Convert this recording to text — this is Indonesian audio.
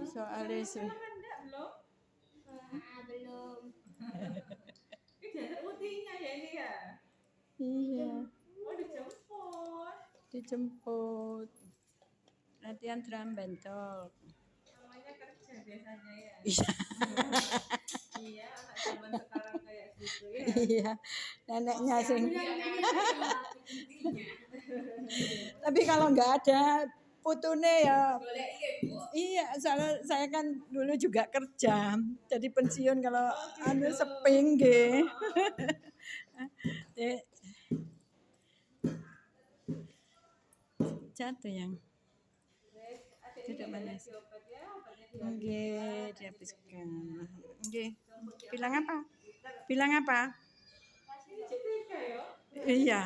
Soalnya sih. Belum? Belum. Ini jatuh putihnya ya ini ya? Iya, Oh dijemput. dijemput. Latihan drum bentol. Namanya kerja biasanya ya? Iya. Iya, anak zaman sekarang kayak gitu ya. Iya, neneknya sing. Tapi kalau nggak ada putune ya. Iya, soalnya saya kan dulu juga kerja, jadi pensiun kalau anu seping nggih. Jatuh yang tidak manis. Nggih, dihabiskan. Nggih. Bilang apa? Bilang apa? Ini CTK ya? Iya.